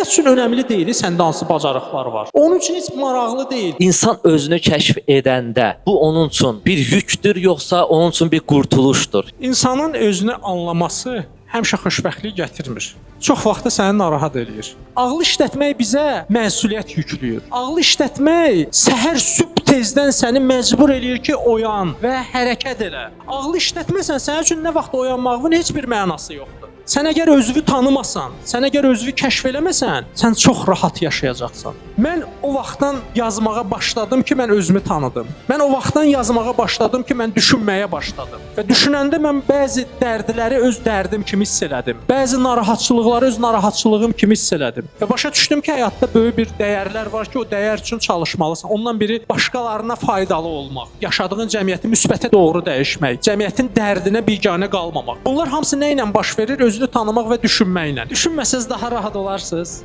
Həyat üçün önəmli deyil, səndə hansı bacarıqlar var. Onun üçün heç maraqlı deyil. İnsan özünü kəşf edəndə bu onun üçün bir yükdür, yoxsa onun üçün bir qurtuluşdur? İnsanın özünü anlaması həmişə xoşbəxtlik gətirmir. Çox vaxtı səni narahat eləyir. Ağlı işlətmək bizə məsuliyyət yükləyir. Ağlı işlətmək səhər sübh tezdən səni məcbur eləyir ki, oyan və hərəkət elə. Ağlı işlətməsən, sənin üçün nə vaxt oyanmağın heç bir mənası yoxdur. Sən əgər özünü tanımasan, sən əgər özünü kəşf eləməsən, sən çox rahat yaşayacaqsan. Mən o vaxtdan yazmağa başladım ki, mən özümü tanıdım. Mən o vaxtdan yazmağa başladım ki, mən düşünməyə başladım. Və düşünəndə mən bəzi dərdləri öz dərdim kimi hiss elədim. Bəzi narahatçılıqları öz narahatçılığım kimi hiss elədim. Və başa düşdüm ki, həyatda böyük bir dəyərlər var ki, o dəyər üçün çalışmalısan. Ondan biri başqalarına faydalı olmaq, yaşadığın cəmiyyəti müsbətə doğru dəyişmək, cəmiyyətin dərdinə biganə qalmamaq. Bunlar hamısı nə ilə baş verir? Özünü tanımaq və düşünməklə. Düşünməsəz daha rahat olarsınız.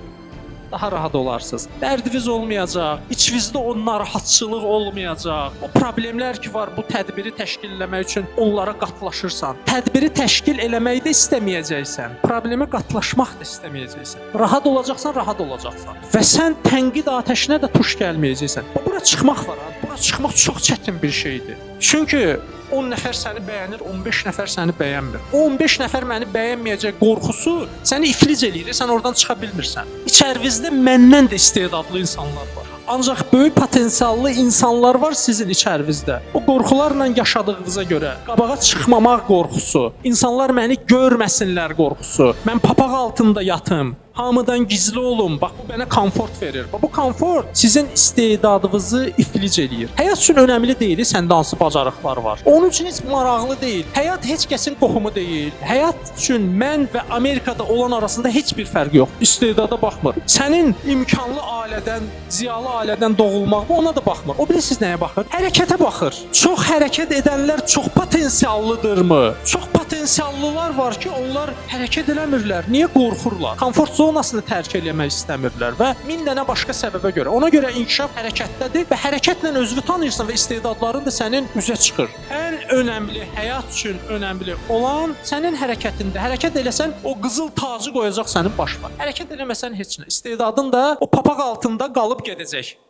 Daha rahat olarsınız. Dərdiniz olmayacaq, içinizdə o narahatçılıq olmayacaq. O problemlər ki var, bu tədbiri təşkil etmək üçün onlara qatlaşırsan. Tədbiri təşkil eləməyi də istəməyəcəksən. Problemə qatlaşmaq da istəməyəcəksən. Rahat olacaqsan, rahat olacaqsan. Və sən tənqid atəşinə də tuş gəlməyəcəksən. Bura çıxmaq var, bura çıxmaq çox çətin bir şeydir. Çünki 10 nəfər səni bəyənir, 15 nəfər səni bəyənmir. O 15 nəfər məni bəyənməyəcək qorxusu səni iflic eləyir, sən oradan çıxa bilmirsən. İçərinizdə məndən də istedadlı insanlar var. Ancaq böyük potensiallı insanlar var sizin içərinizdə. O qorxularla yaşadığınıza görə, qabağa çıxmamaq qorxusu, insanlar məni görməsinlər qorxusu, mən papaq altında yatım, hamıdan gizli olun. Bax bu mənə komfort verir. Bu komfort sizin istedadınızı iflic eləyir. Həyat üçün önəmli deyil, səndə hansı bacarıqlar var. Onun üçün heç maraqlı deyil. Həyat heç kəsin qohumu deyil. Həyat üçün mən və Amerikada olan arasında heç bir fərq yox. İstedada baxmır. Sənin imkanlı ailədən, ziyalı ailədən doğulmaq ona da baxmır. O bilirsiniz nəyə baxır? Hərəkətə baxır. Çox hərəkət edənlər çox potensiallıdırmı? Çox potensiallılar var ki, onlar hərəkət eləmirlər. Niyə qorxurlar? Komfort zonasını tərk eləmək istəmirlər və min dənə başqa səbəbə görə. Ona görə inkişaf hərəkətdədir və hərəkətlə özünü tanıyırsan və istedadların da sənin üzə çıxır. Ən önəmli, həyat üçün önəmli olan sənin hərəkətində. Hərəkət eləsən o qızıl tacı qoyacaq sənin başına. Hərəkət eləməsən heç nə. İstedadın da o papaq altında qalıb gedəcək.